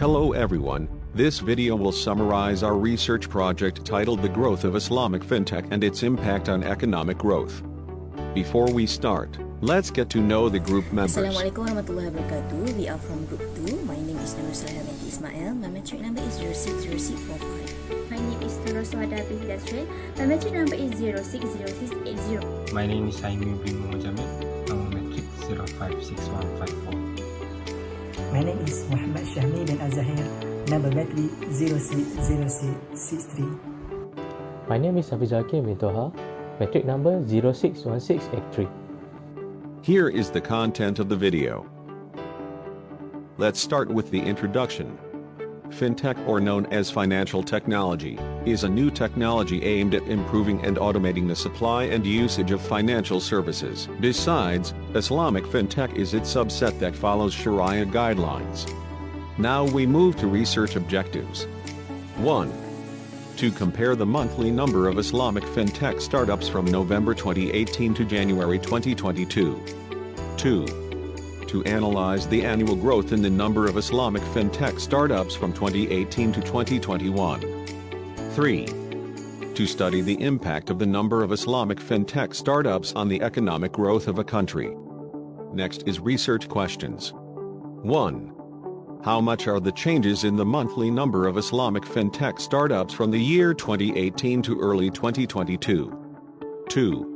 Hello everyone, this video will summarize our research project titled The Growth of Islamic Fintech and its Impact on Economic Growth. Before we start, let's get to know the group members. Assalamualaikum warahmatullahi wabarakatuh. We are from Group 2. My name is Nurul binti ISMAIL. My metric number is 060645. My name is Nurul binti DASRIL. My metric number is 060680. My name is HAIMMY bin JAMIL. My metric 056154. My name is SYAHMI bin AZAHIR. Number metric 060663. My name is HAFIZUL bin TOHA. Metric number 061683. Here is the content of the video. Let's start with the introduction. Fintech, or known as financial technology, is a new technology aimed at improving and automating the supply and usage of financial services. Besides, Islamic Fintech is its subset that follows Sharia guidelines. Now we move to research objectives. 1. To compare the monthly number of Islamic Fintech startups from November 2018 to January 2022. 2. To analyze the annual growth in the number of Islamic Fintech startups from 2018 to 2021. 3. To study the impact of the number of Islamic Fintech startups on the economic growth of a country. Next is research questions. 1. How much are the changes in the monthly number of Islamic Fintech startups from the year 2018 to early 2022? 2.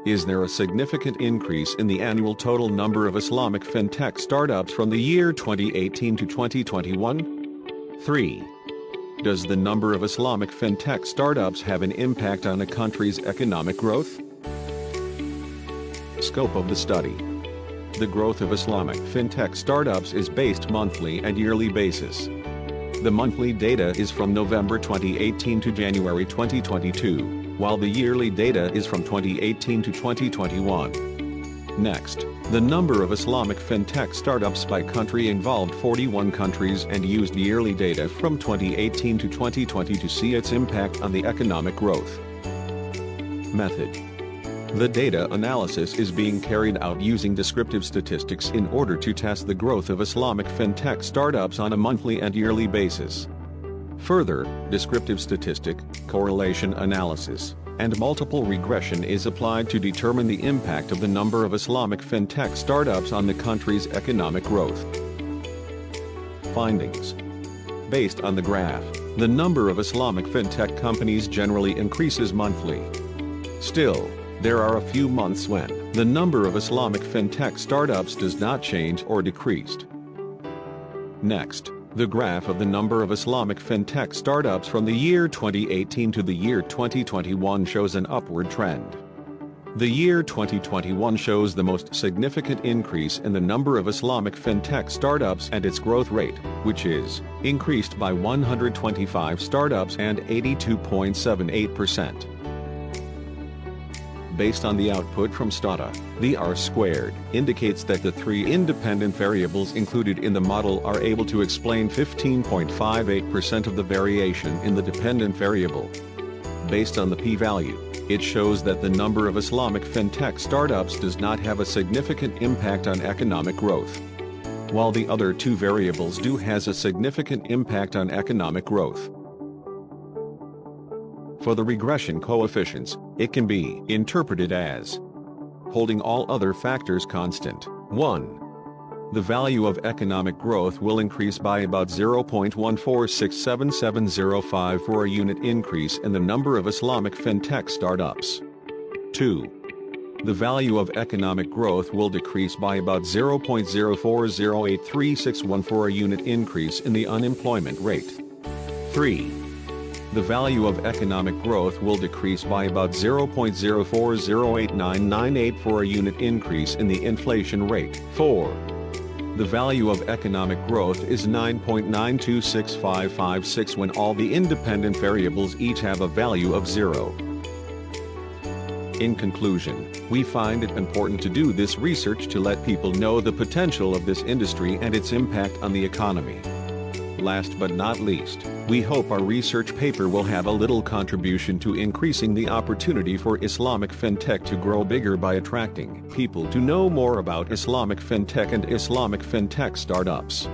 Is there a significant increase in the annual total number of Islamic Fintech startups from the year 2018 to 2021? 3. Does the number of Islamic Fintech startups have an impact on a country's economic growth? Scope of the study. The growth of Islamic Fintech startups is based monthly and yearly basis. The monthly data is from November 2018 to January 2022. While the yearly data is from 2018 to 2021. Next, the number of Islamic Fintech startups by country involved 41 countries and used yearly data from 2018 to 2020 to see its impact on the economic growth. Method. The data analysis is being carried out using descriptive statistics in order to test the growth of Islamic Fintech startups on a monthly and yearly basis. Further, descriptive statistic, correlation analysis, and multiple regression is applied to determine the impact of the number of Islamic Fintech startups on the country's economic growth. Findings. Based on the graph, the number of Islamic Fintech companies generally increases monthly. Still, there are a few months when the number of Islamic Fintech startups does not change or decreased. Next, the graph of the number of Islamic Fintech startups from the year 2018 to the year 2021 shows an upward trend. The year 2021 shows the most significant increase in the number of Islamic Fintech startups and its growth rate, which is increased by 125 startups and 82.78%. Based on the output from SOHADA, the R-squared indicates that the three independent variables included in the model are able to explain 15.58% of the variation in the dependent variable. Based on the p-value, it shows that the number of Islamic Fintech startups does not have a significant impact on economic growth, while the other two variables do has a significant impact on economic growth. For the regression coefficients, it can be interpreted as holding all other factors constant. 1. The value of economic growth will increase by about 0.14677705 for a unit increase in the number of Islamic Fintech startups. 2. The value of economic growth will decrease by about 0.0408361 for a unit increase in the unemployment rate. 3. The value of economic growth will decrease by about 0.0408998 for a unit increase in the inflation rate. 4. The value of economic growth is 9.926556 when all the independent variables each have a value of 0. In conclusion, we find it important to do this research to let people know the potential of this industry and its impact on the economy. Last but not least, we hope our research paper will have a little contribution to increasing the opportunity for Islamic Fintech to grow bigger by attracting people to know more about Islamic Fintech and Islamic Fintech startups.